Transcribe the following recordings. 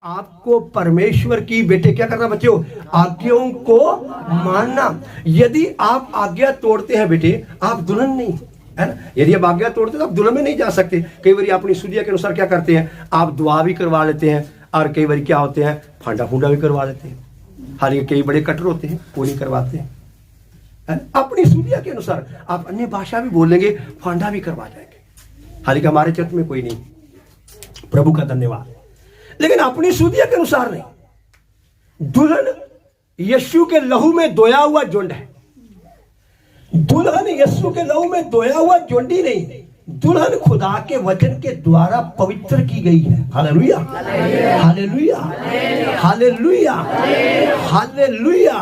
आपको परमेश्वर की बेटे क्या करना बच्चों, आज्ञाओं को मानना। यदि आप आज्ञा तोड़ते हैं बेटे, आप दुल्हन नहीं है ना। यदि आप आज्ञा तोड़ते तो आप दुल्हन में नहीं जा सकते। कई बार अपनी सुधिया के अनुसार क्या करते हैं, आप दुआ भी करवा लेते हैं, और कई बार क्या होते हैं, फांडा फूंडा भी करवा लेते हैं। हालांकि कई बड़े कट्टर होते हैं, वो नहीं करवाते हैं। अपनी सुधिया के अनुसार आप अन्य भाषा भी बोलेंगे, फांडा भी करवा जाएंगे। हालांकि हमारे चर्च में कोई नहीं, प्रभु का धन्यवाद। लेकिन अपनी सुधिया के अनुसार नहीं। दुल्हन यीशु के लहू में धोया हुआ झुंड है। दुल्हन यीशु के लहू में धोया हुआ झुंडी नहीं, दुल्हन खुदा के वचन के द्वारा पवित्र की गई है। Hallelujah, hallelujah, hallelujah, hallelujah.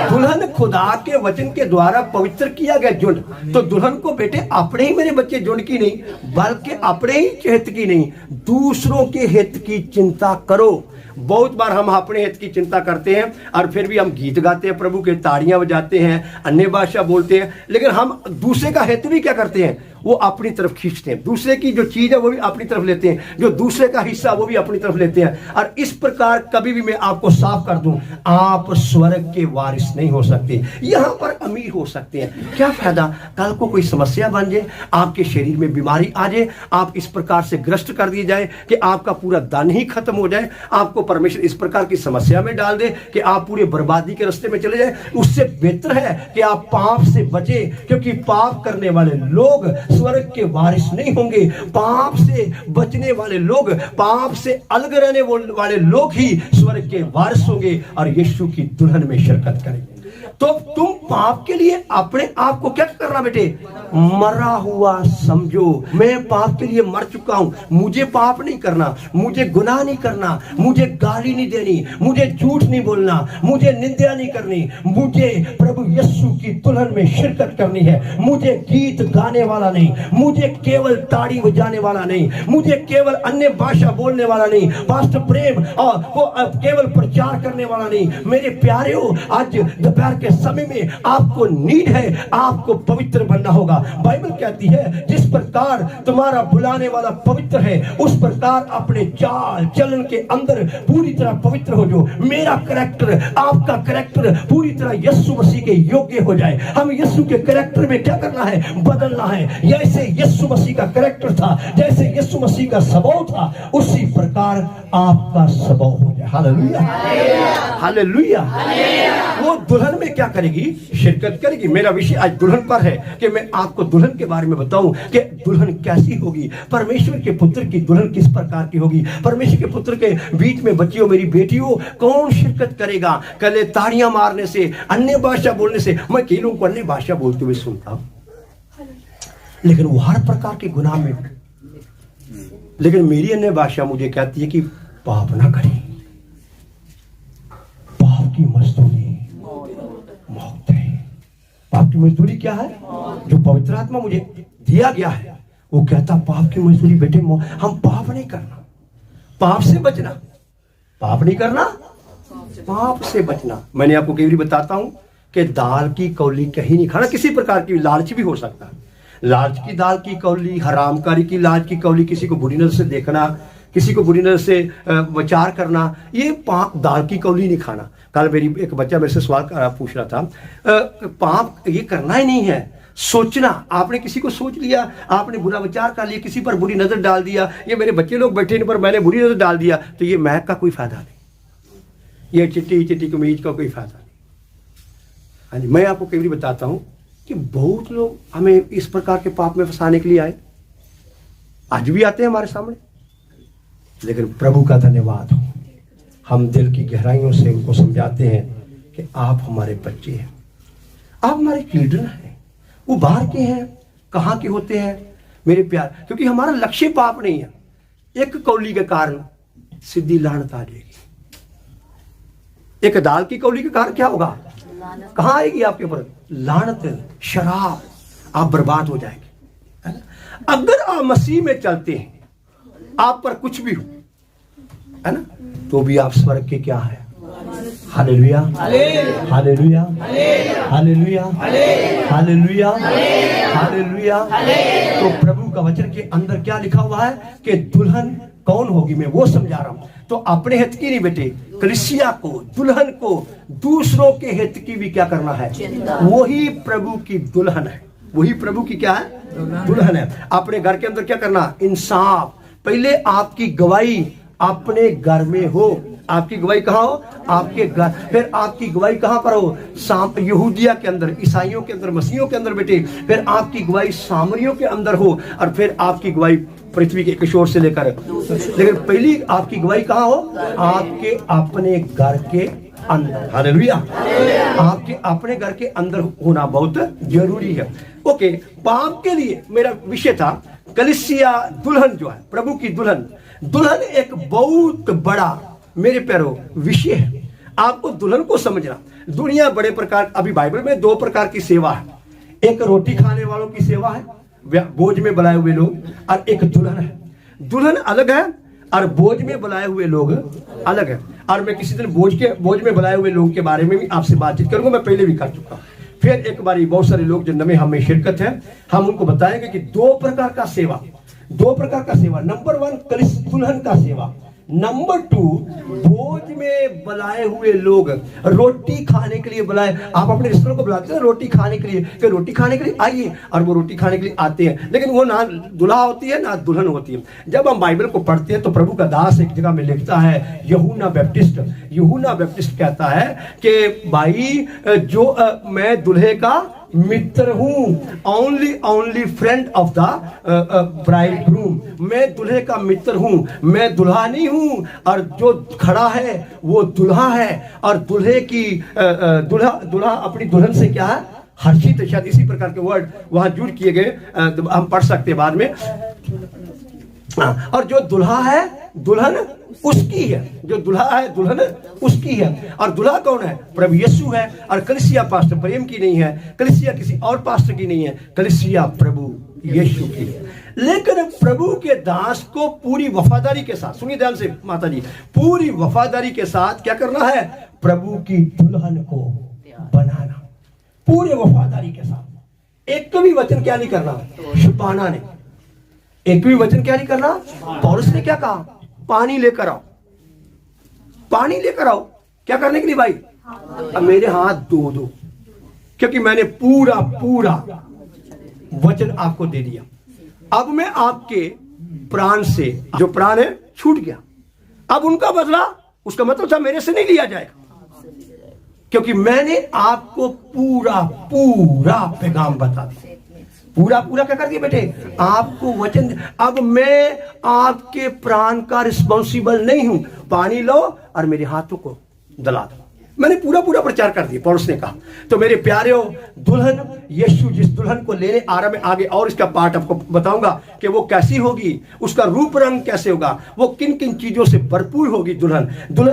दुल्हन खुदा के वचन के द्वारा पवित्र किया गया झुंड। तो दुल्हन को बेटे अपने ही मेरे बच्चे झुंड की नहीं, बल्कि अपने ही हित की नहीं, दूसरों के हित की चिंता करो। बहुत बार हम अपने हित की चिंता करते हैं और फिर भी हम गीत गाते हैं, प्रभु के ताड़ियां बजाते हैं, अन्य भाषा बोलते हैं, लेकिन हम दूसरे का हित भी क्या करते हैं, वो अपनी तरफ खींचते हैं। दूसरे की जो चीज है वो भी अपनी तरफ लेते हैं, जो दूसरे का हिस्सा वो भी अपनी तरफ लेते हैं। और इस प्रकार कभी भी मैं आपको साफ कर दूं, आप स्वर्ग के वारिस नहीं हो सकते। यहां पर अमीर हो सकते हैं, क्या फायदा, कल को कोई समस्या बन जाए, आपके शरीर में बीमारी आ जाए, आप इस प्रकार से ग्रस्त कर दिए जाए कि आपका पूरा धन ही खत्म हो जाए, आपको परमेश्वर इस प्रकार की समस्या में डाल दे कि आप पूरे बर्बादी के रास्ते में चले जाए। उससे बेहतर है कि आप पाप से बचे, क्योंकि पाप करने वाले लोग स्वर्ग के वारिस नहीं होंगे। पाप से बचने वाले लोग, पाप से अलग रहने वाले लोग ही स्वर्ग के वारिस होंगे और यीशु की दुल्हन में शिरकत करेंगे। तो तुम पाप के लिए अपने आप को क्या करना बेटे, मरा हुआ समझो। मैं पाप के लिए मर चुका हूं, मुझे पाप नहीं करना, मुझे गुनाह नहीं करना, मुझे गाली नहीं देनी, मुझे झूठ नहीं बोलना, मुझे निंदा नहीं करनी, मुझे प्रभु यीशु की दुल्हन में शिरकत करनी है। मुझे गीत गाने वाला नहीं, मुझे केवल ताड़ी बजाने वाला नहीं, मुझे केवल अन्य भाषा बोलने वाला नहीं, पास्टर प्रेम और वो केवल प्रचार करने वाला नहीं। मेरे प्यारेओ, आज दोपहर के समय में आपको नीड है, आपको पवित्र बनना होगा। बाइबल कहती है जिस प्रकार तुम्हारा बुलाने वाला पवित्र है, उस प्रकार अपने चाल चलन के अंदर पूरी तरह पवित्र हो जो। मेरा कैरेक्टर, आपका कैरेक्टर पूरी तरह यीशु मसीह के योग्य हो जाए। हम यीशु के कैरेक्टर में क्या करना है, बदलना है। जैसे यीशु मसीह का कैरेक्टर था, जैसे यीशु मसीह का स्वभाव था, उसी प्रकार आपका स्वभाव हो जाए। Hallelujah, hallelujah. वो दुल्हन में क्या करेगी, शिरकत करेगी। मेरा विषय आज दुल्हन पर है कि मैं आपको दुल्हन के बारे में बताऊं कि दुल्हन कैसी होगी, परमेश्वर के पुत्र की दुल्हन किस प्रकार की होगी। परमेश्वर के पुत्र के बीच में बच्चियों, मेरी बेटियों, कौन शिरकत करेगा। कल ताड़ियां मारने से, अन्य भाषा बोलने से, मैं कई लोगों को अन्य भाषा बोलते हुए सुनता हूं, लेकिन वो हर प्रकार के गुनाह में, लेकिन मेरी अन्य भाषा मुझे कहती है कि पाप ना करें। पाप की मजदूरी मौत है। पाप की मजदूरी क्या है, जो पवित्र आत्मा मुझे दिया गया है, वो कहता पाप की मजदूरी बेटे हम पाप नहीं करना, पाप से बचना, पाप नहीं करना, पाप से बचना। मैंने आपको कई बार बताता हूं कि दाल की कौली कहीं नहीं खाना। किसी प्रकार की लालच भी हो सकता है, लालच की दाल की कौली, हरामकारी की लालच की कौली, किसी को बुरी नजर से देखना, किसी को बुरी नजर से विचार करना, ये पाप दाल की कौली नहीं खाना। कल मेरी एक बच्चा मेरे से सवाल पूछ रहा था, पाप ये करना ही नहीं है, सोचना। आपने किसी को सोच लिया, आपने बुरा विचार कर लिया, किसी पर बुरी नजर डाल दिया, ये मेरे बच्चे लोग बैठे इन पर मैंने बुरी नजर डाल दिया, तो ये महक का कोई फायदा नहीं, ये चिट्टी चिट्टी कमीज का कोई फायदा नहीं। हाँ जी, मैं आपको कई बार बताता हूं कि बहुत लोग हमें इस प्रकार के पाप में फंसाने के लिए आए, आज भी आते हैं हमारे सामने, लेकिन प्रभु का धन्यवाद हो, हम दिल की गहराइयों से उनको समझाते हैं कि आप हमारे बच्चे हैं, आप हमारे चिल्ड्रन हैं। वो बाहर के हैं, कहाँ के होते हैं मेरे प्यार, क्योंकि हमारा लक्ष्य पाप नहीं है। एक कौली के कारण सीधी लानत आ जाएगी, एक दाल की कौली के कारण क्या होगा, कहाँ आएगी आपके ऊपर लानत, शराब, आप बर्बाद हो जाएंगे, है ना। अगर आप मसीह में चलते हैं, आप पर कुछ भी हो, है ना, तो भी आप स्वर्ग के क्या है। Hallelujah, hallelujah, hallelujah, hallelujah, hallelujah. तो प्रभु का वचन के अंदर क्या लिखा हुआ है कि दुल्हन कौन होगी, मैं वो समझा रहा हूं। तो अपने हित की नहीं बेटे, कलीसिया को, दुल्हन को, दूसरों के हित की भी क्या करना है। वही प्रभु की दुल्हन है, वही प्रभु की क्या है, दुल्हन है। अपने घर के अंदर क्या करना, इंसाफ। पहले आपकी गवाही अपने घर में हो। आपकी गवाही कहाँ हो, आपके घर। फिर आपकी गवाही कहाँ पर हो, यहूदिया के अंदर, ईसाइयों के अंदर, मसीहियों के अंदर बेटे। फिर आपकी गवाही सामरियों के अंदर हो, और फिर आपकी गवाही पृथ्वी के किशोर से लेकर। लेकिन पहली आपकी गवाही कहाँ हो, आपके अपने घर के अंदर। हालेलुया। आपके अपने घर के अंदर होना बहुत जरूरी है। ओके, पाप के लिए मेरा विषय था कलीसिया दुल्हन जो है, प्रभु की दुल्हन। दुल्हन एक बहुत बड़ा मेरे प्यारो विषय है। आपको दुल्हन को समझना। दुनिया बड़े प्रकार, अभी बाइबल में 2 प्रकार की सेवा है। एक रोटी खाने वालों की सेवा है, बोझ में बुलाए हुए लोग, और एक दुल्हन है। दुल्हन अलग है और बोझ में बुलाए हुए लोग अलग है। और मैं किसी दिन बोझ में बुलाए हुए लोगों के बारे में भी आपसे बातचीत करूंगा, मैं पहले भी कर चुका हूं। फिर एक बारी बहुत सारे लोग जो नए हमें शिरकत है, हम उनको बताएंगे कि 2 प्रकार का सेवा, 2 प्रकार का सेवा। नंबर 1 दुल्हन का सेवा। नंबर 2 भोज में बुलाए हुए लोग, रोटी खाने के लिए बुलाए। आप अपने रिश्तेदारों को बुलाते हैं रोटी खाने के लिए, कि रोटी खाने के लिए आइए, और वो रोटी खाने के लिए आते हैं, लेकिन वो ना दुल्हा होती है ना दुल्हन होती है। जब हम बाइबल को पढ़ते हैं तो प्रभु का दास एक जगह में लिखता है, यूहन्ना बैप्टिस्ट कहता है कि भाई जो मैं दुल्हे का मित्र हूं, only friend of the bridegroom. मैं दुल्हे का मित्र हूं, मैं दुल्हा नहीं हूं। और जो खड़ा है वो दुल्हा है, और दुल्हे की दुल्हा अपनी दुल्हन से क्या है, हर्षित। शायद इसी प्रकार के वर्ड वहां जुड़ किए गए, हम पढ़ सकते हैं बाद में। और जो दुल्हा है दुल्हन उसकी है, जो दुल्हा है दुल्हन उसकी है। और दुल्हा कौन है, प्रभु यीशु है। और कलीसिया पास्टर प्रेम की नहीं है, कलीसिया किसी और पास्टर की नहीं है, कलीसिया प्रभु यीशु की है। लेकिन प्रभु के दास को पूरी वफादारी के साथ, सुनिए ध्यान से माता जी, पूरी वफादारी के साथ क्या करना है, प्रभु की दुल्हन को बनाना, पूरे वफादारी के साथ। एक भी वचन क्या नहीं करना, छुपाना नहीं। एक भी वचन क्या नहीं करना। पौलुस ने क्या कहा, पानी लेकर आओ, पानी लेकर आओ। क्या करने के लिए भाई, अब मेरे हाथ धो दो, क्योंकि मैंने पूरा वचन आपको दे दिया। अब मैं आपके प्राण से, जो प्राण है छूट गया, अब उनका बदला, उसका मतलब था मेरे से नहीं लिया जाएगा, क्योंकि मैंने आपको पूरा पैगाम बता दिया। पूरा क्या कर दिया बेटे, आपको वचन। अब मैं आपके प्राण का रिस्पॉन्सिबल नहीं हूं। पानी लो और मेरे हाथों को दला दो। मैंने पूरा प्रचार कर दिया, पौलुस ने कहा। तो मेरे प्यारे दुल्हन यीशु जिस दुल्हन को लेने आ रहा, मैं आगे और इसका पार्ट आपको बताऊंगा कि वो कैसी होगी, उसका रूप रंग कैसे होगा, वो किन किन चीजों से भरपूर होगी दुल्हन।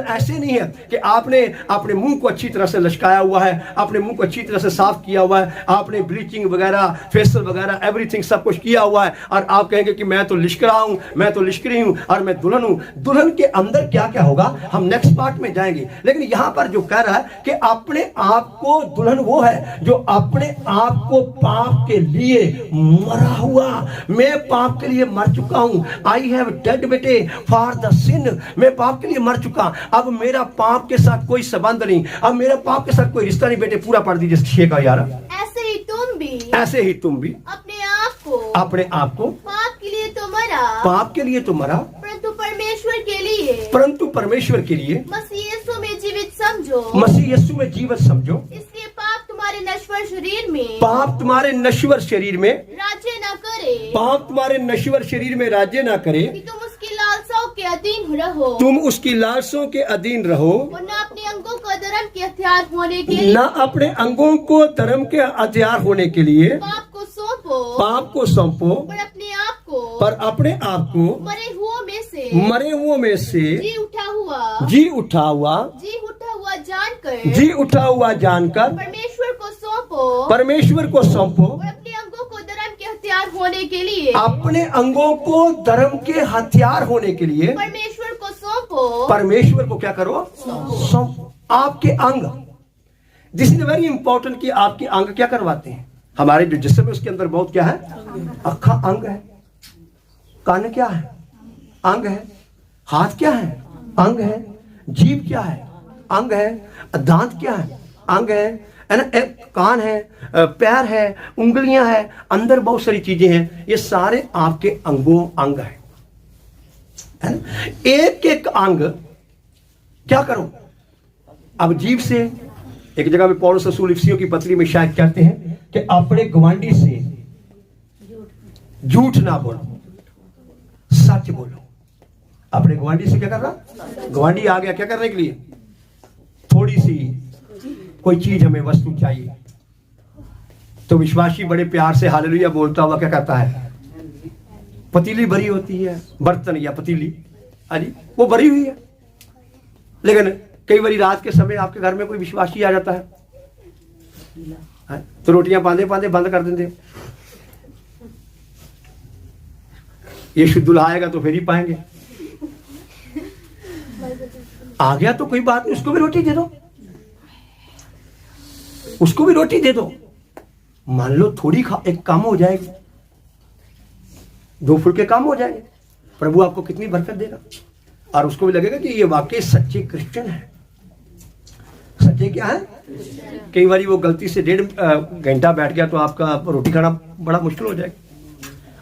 ऐसे नहीं है कि आपने अपने मुंह को अच्छी तरह से लचकाया हुआ है, अपने मुंह को अच्छी तरह से साफ किया हुआ है, आपने ब्लीचिंग वगैरह, फेशियल वगैरह, एवरीथिंग सब कुछ किया हुआ है, और आप कहेंगे कि मैं तो लिश्करा हूं, मैं तो लिश्करी हूं, और मैं दुल्हन हूं। दुल्हन के अंदर क्या क्या होगा हम नेक्स्ट पार्ट में जाएंगे। लेकिन यहां पर जो कह रहा है कि अपने आप को, दुल्हन वो है जो अपने आप को पाप के लिए मरा हुआ। मैं पाप के लिए मर चुका हूं। आई हैव डेड बेटे फॉर द सिन। मैं पाप के लिए मर चुका। अब मेरा पाप के साथ कोई संबंध नहीं, अब मेरा पाप के साथ कोई रिश्ता नहीं। बेटे पूरा पढ़ दीजिए 6 का 11। ऐसे ही तुम भी अपने आप को पाप के लिए तो मरा, परंतु परमेश्वर के लिए मसीह यीशु में जीवित समझो। इसलिए पाप तुम्हारे नश्वर शरीर में राज्य ना करे, कि तुम उसकी लालसाओं के अधीन रहो, और न अपने अंगों को धर्म के हथियार होने के लिए पाप को सौंपो, पर अपने आप को मरे हुओं में से जी उठा हुआ जानकर परमेश्वर को सौंपो, अपने अंगों को धर्म के हथियार होने के लिए परमेश्वर को क्या करो, सौंपो। आपके अंग, दिस इज वेरी इंपॉर्टेंट कि आपके अंग क्या करवाते हैं। हमारे जो जिस्म है उसके अंदर बहुत क्या है, अखा अंग है, कान क्या है, अंग है, हाथ क्या है, अंग है। जीभ क्या है? अंग है। दांत क्या है? अंग है ना। कान है, पैर है, उंगलियां है, अंदर बहुत सारी चीजें हैं, ये सारे आपके अंग है ना। एक एक अंग क्या करो। अब जीभ से एक जगह पे पौलुस रसूल इफिसियों की पत्री में शायद कहते हैं कि अपने गवांडी से झूठ ना बोलो, सच बोलो। अपने गवांडी से क्या करना? गवांडी आ गया क्या करने के लिए? थोड़ी सी कोई चीज हमें वस्तु चाहिए, तो विश्वासी बड़े प्यार से हालेलुया बोलता हुआ क्या कहता है? पतीली भरी होती है, बर्तन या पतीली अजी वो भरी हुई है, लेकिन कई बारी रात के समय आपके घर में कोई विश्वासी आ जाता है, तो रोटियां पांदे पांदे बंद कर देते। यीशु दुल्हा आएगा तो फिर ही पाएंगे। आ गया तो कोई बात नहीं, उसको भी रोटी दे दो, उसको भी रोटी दे दो। मान लो थोड़ी एक काम हो जाएगी, 2 फुलके काम हो जाएंगे, प्रभु आपको कितनी बरकत देगा। और उसको भी लगेगा कि ये वाकई सच्चे क्रिश्चियन है। सच्चे क्या है? कई बार वो गलती से 1.5 घंटा बैठ गया तो आपका रोटी खाना बड़ा मुश्किल हो जाएगा,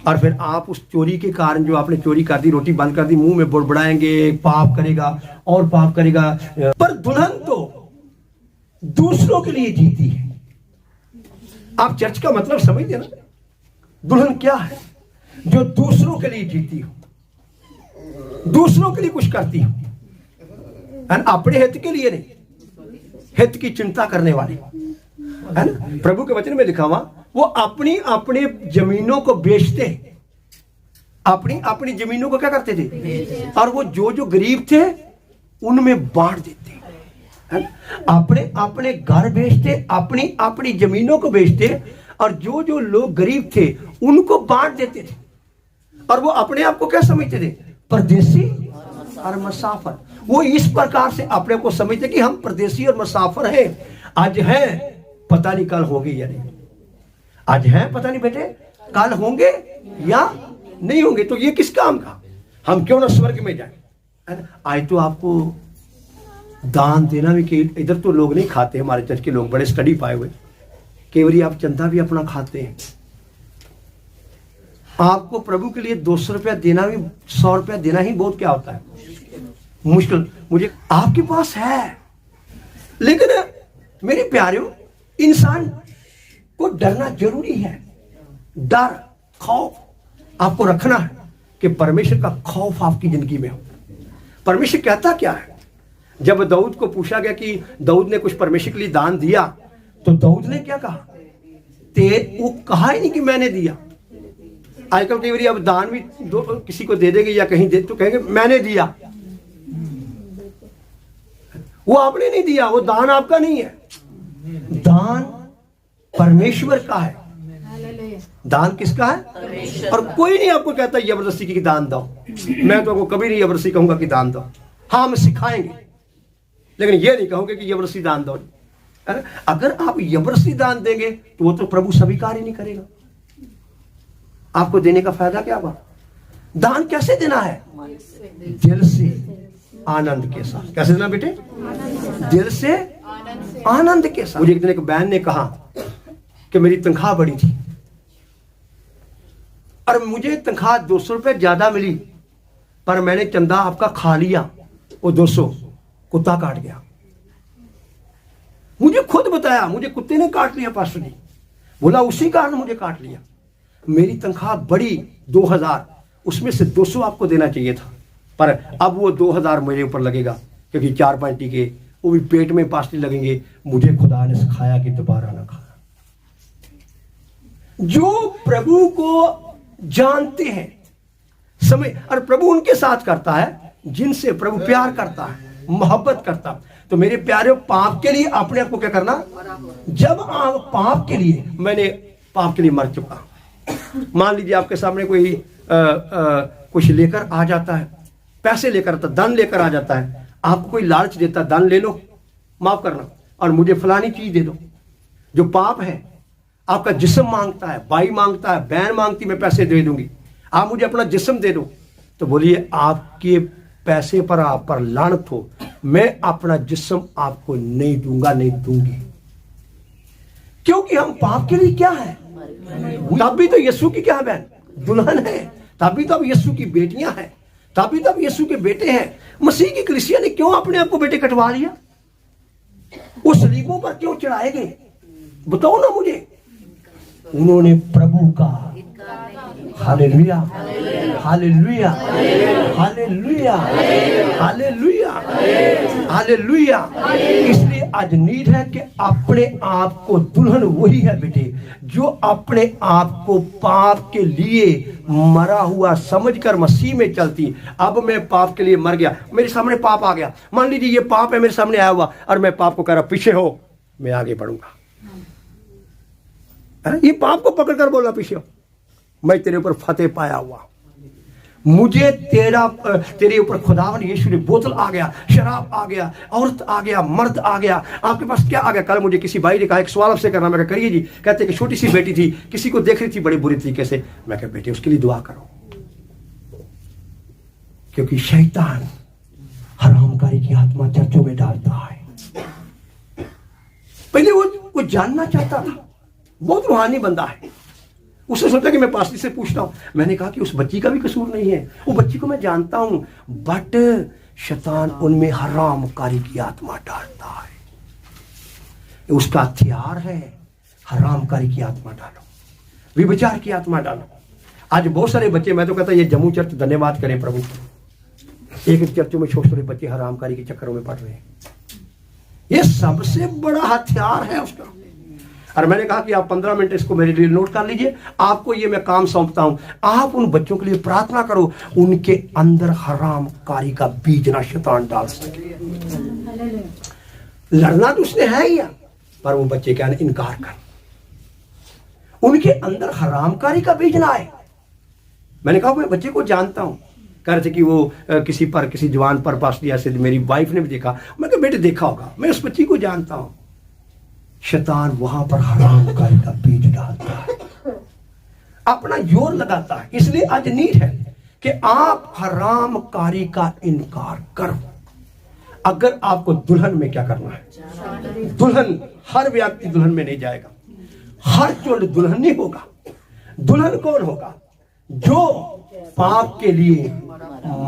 और फिर आप उस चोरी के कारण जो आपने चोरी कर दी, रोटी बंद कर दी, मुंह में बुड़बुड़ाएंगे, पाप करेगा और पाप करेगा। पर दुल्हन तो दूसरों के लिए जीती है। आप चर्च का मतलब समझते ना? दुल्हन क्या है? जो दूसरों के लिए जीती हो, दूसरों के लिए कुछ करती हो, अपने हित के लिए नहीं, हित की चिंता करने वाली है ना। प्रभु के वचन में लिखा हुआ, वो अपनी अपनी जमीनों को बेचते, अपनी अपनी जमीनों को क्या करते थे, और वो जो जो गरीब थे उनमें बांट देते, अपने अपने घर बेचते, अपनी अपनी जमीनों को बेचते, और जो जो लोग गरीब थे उनको बांट देते थे। और वो अपने आप को क्या समझते थे? परदेसी और मुसाफिर। वो इस प्रकार से अपने को समझते कि हम परदेसी और मुसाफिर हैं। आज है, पता नहीं कल होंगे या नहीं। आज है, पता नहीं बेटे कल होंगे या नहीं होंगे। तो ये किस काम का? हम क्यों ना स्वर्ग में जाए। आज तो आपको दान देना भी, कि इधर तो लोग नहीं खाते, हमारे चर्च के लोग बड़े स्टडी पाए हुए, केवल आप चंदा भी अपना खाते हैं। आपको प्रभु के लिए 200 रुपया देना भी, 100 रुपया देना ही बहुत क्या होता है, मुश्किल। मुझे आपके पास है, लेकिन मेरे प्यारों, इंसान को डरना जरूरी है। डर, खौफ आपको रखना है कि परमेश्वर का खौफ आपकी जिंदगी में हो। परमेश्वर कहता क्या है? जब दाऊद को पूछा गया कि दाऊद ने कुछ परमेश्वर के लिए दान दिया, तो दाऊद ने क्या कहा? वो कहा ही नहीं कि मैंने दिया। आजकल कई बार अब दान भी किसी को दे देंगे या कहीं दे तो कहेंगे मैंने दिया। वो आपने नहीं दिया, वो दान आपका नहीं है। दान परमेश्वर का है। दान किसका है? और कोई नहीं आपको कहता जबरदस्ती की दान दो। मैं तो आपको कभी नहीं जबरदस्ती कहूंगा कि दान दो। हाँ, हम सिखाएंगे, लेकिन ये नहीं कहूंगे कि जबरदस्ती दान दो। अगर आप जबरदस्ती दान देंगे तो वो तो प्रभु स्वीकार ही नहीं करेगा। आपको देने का फायदा क्या हुआ? दान कैसे देना है? दिल से, आनंद के साथ। कैसे देना बेटे? दिल से, आनंद के साथ। मुझे एक दिन एक बहन ने कहा कि मेरी तनख्वाह बड़ी थी और मुझे तनख्वाह 200 रुपए ज्यादा मिली, पर मैंने चंदा आपका खा लिया, वो 200 कुत्ता काट गया। मुझे खुद बताया, मुझे कुत्ते ने काट लिया पास्टर जी। बोला उसी कारण मुझे काट लिया। मेरी तनख्वाह बड़ी 2000, उसमें से 200 आपको देना चाहिए था, पर अब वो 2000 मेरे ऊपर लगेगा, क्योंकि 4-5 टीके वो भी पेट में पास्टर लगेंगे। मुझे खुदा ने सिखाया कि दोबारा ना खाना। जो प्रभु को जानते हैं समय, और प्रभु उनके साथ करता है जिनसे प्रभु प्यार करता है, मोहब्बत करता है। तो मेरे प्यारे, पाप के लिए अपने आप को क्या करना? जब आप पाप के लिए, मैंने पाप के लिए मर चुका। मान लीजिए आपके सामने कोई कुछ लेकर आ जाता है, पैसे लेकर आता, धन लेकर आ जाता है, आपको कोई लालच देता, धन ले लो, माफ करना, और मुझे फलानी चीज दे दो। जो पाप है, आपका जिस्म मांगता है, भाई मांगता है, बहन मांगती, मैं पैसे दे दूंगी, आप मुझे अपना जिस्म दे दो। तो बोलिए आपके पैसे पर आप पर लानत हो, मैं अपना जिस्म आपको नहीं दूंगा, नहीं दूंगी। क्योंकि हम पाप के लिए क्या है, तब भी तो यीशु की क्या है, दुल्हन है। तब भी तो अब यीशु की बेटियां हैं, तब भी तो अब यीशु के बेटे हैं। मसीह की कलीसिया ने क्यों अपने आप को बेटे कटवा लिया? वो सलीबों पर क्यों चढ़ाए गए, बताओ ना मुझे। उन्होंने प्रभु का, hallelujah hallelujah hallelujah hallelujah hallelujah. इसलिए आज नीड है कि अपने आप को, दुल्हन वही है बेटे जो अपने आप को पाप के लिए मरा हुआ समझकर मसीह में चलती। अब मैं पाप के लिए मर गया, मेरे सामने पाप आ गया, मान लीजिए ये पाप है मेरे सामने आया हुआ, और मैं पाप को कह रहा पीछे हो, मैं आगे बढ़ूंगा। ये पाप को पकड़कर बोला पीछे हो, मैं तेरे ऊपर फतेह पाया हुआ, मुझे तेरे ऊपर खुदावन यीशु ने, बोतल आ गया, शराब आ गया, औरत आ गया, मर्द आ गया, आपके पास क्या आ गया। कल मुझे किसी भाई ने कहा एक सवाल आपसे करना, मैं कहा करिए जी। कहते कि छोटी सी बेटी थी, किसी को देख रही थी बड़ी बुरी तरीके से। मैं कहा बेटे उसके लिए दुआ करो, क्योंकि शैतान हरामकारी की आत्मा चर्चों में डालता है। पहले वो जानना चाहता था, बहुत रूहानी बंदा है, उसने सोचा कि मैं पास्टर से पूछता हूं। मैंने कहा कि उस बच्ची का भी कसूर नहीं है, वो बच्ची को मैं जानता हूं, बट शैतान उनमें हरामकारी की आत्मा डालता है। उसका हथियार है हरामकारी की आत्मा डालो, विचार की आत्मा डालो। आज बहुत सारे बच्चे, मैं तो कहता ये जम्मू चर्च धन्यवाद करें प्रभु, एक चर्चों में छोटे छोटे बच्चे हरामकारी के चक्करों में पड़ रहे हैं। ये सबसे बड़ा हथियार है उसका। और मैंने कहा कि आप 15 मिनट इसको मेरे लिए नोट कर लीजिए, आपको ये मैं काम सौंपता हूं, आप उन बच्चों के लिए प्रार्थना करो, उनके अंदर हरामकारी का बीज ना शैतान डाल सके। लड़ना तो उसने है ही, पर वो बच्चे क्या इनकार कर, उनके अंदर हरामकारी का बीज ना आए। मैंने कहा मैं बच्चे को जानता हूं, कह रहे थे कि वो किसी जवान पर पास दिया से मेरी वाइफ ने भी देखा। मैं कहा बेटे देखा होगा, मैं उस बच्ची को जानता हूं। शैतान वहां पर हरामकारी का बीज डालता है, अपना जोर लगाता है। इसलिए आज नीड है कि आप हरामकारी का इनकार करो। अगर आपको दुल्हन में क्या करना है, दुल्हन, हर व्यक्ति दुल्हन में नहीं जाएगा, हर चोर दुल्हन नहीं होगा। दुल्हन कौन होगा? जो पाप के लिए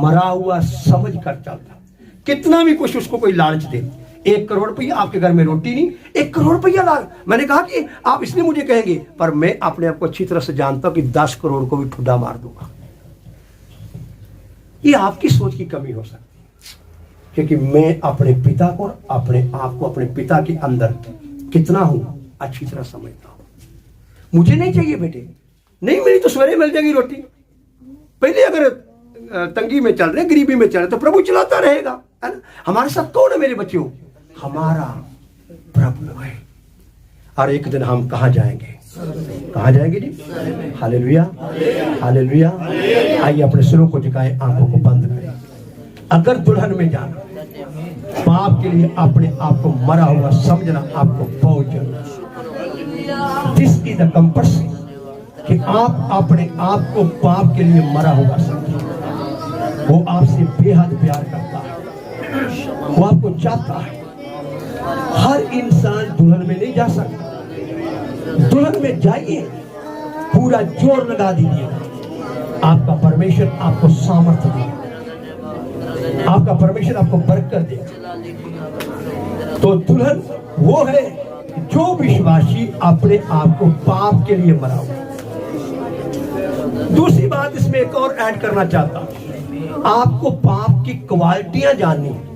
मरा हुआ समझ कर चलता, कितना भी कुछ उसको कोई लालच दे। 1 करोड़ रुपया आपके घर में रोटी नहीं, 1 करोड़ रुपया लाल। मैंने कहा कि आप इसलिए मुझे कहेंगे, पर मैं अपने आप को अच्छी तरह से जानता हूं कि 10 करोड़ को भी ठुड्डा मार दूंगा। ये आपकी सोच की कमी हो सकती है, क्योंकि मैं अपने पिता को, अपने आप को, अपने पिता के अंदर कितना हूं अच्छी तरह समझता हूं। मुझे नहीं चाहिए बेटे, नहीं मिली तो सवेरे मिल जाएगी रोटी। पहले अगर तंगी में चल रहे, गरीबी में चल रहे, तो प्रभु चलाता रहेगा, है ना। हमारे साथ कौन है मेरे बच्चों? हमारा प्रभु है। और एक दिन हम कहां जाएंगे? कहां जाएंगे जी? Hallelujah hallelujah. आइए अपने सिरों को झुकाएं, आंखों को बंद करें। अगर दुल्हन में जाना, पाप के लिए अपने आप को मरा हुआ समझना आपको बहुत जरूरी। दिस इज द कंपल्सन कि आप अपने आप को पाप के लिए मरा हुआ समझें। वो आपसे बेहद प्यार करता है, वो आपको चाहता है। हर इंसान दुल्हन में नहीं जा सकता। दुल्हन में जाइए, पूरा जोर लगा दीजिए, आपका परमेश्वर आपको सामर्थ्य देगा, आपका परमेश्वर आपको बरकत देगा। तो दुल्हन वो है जो विश्वासी अपने आप को पाप के लिए मरा हुआ। दूसरी बात इसमें एक और ऐड करना चाहता हूं, आपको पाप की क्वालिटियां जाननी है।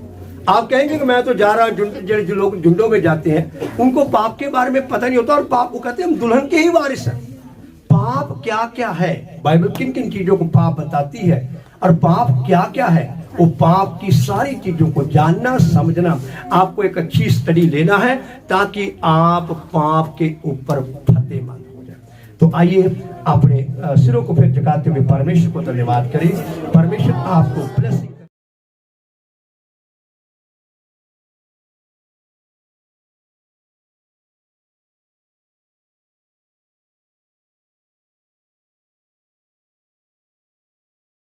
आप कहेंगे कि मैं तो जा रहा हूं, जो लोग झुंडों में जाते हैं उनको पाप के बारे में पता नहीं होता, और पाप, वो कहते हैं हम दुल्हन के ही वारिस हैं। पाप क्या क्या है, बाइबल किन किन चीजों को पाप बताती है, और पाप क्या क्या है, वो पाप की सारी चीजों को जानना समझना। आपको एक अच्छी स्टडी लेना है ताकि आप पाप के ऊपर फतेहमंद हो जाए। तो आइए अपने सिरों को फिर झुकाते हुए परमेश्वर को धन्यवाद करें। परमेश्वर आपको ब्लेसिंग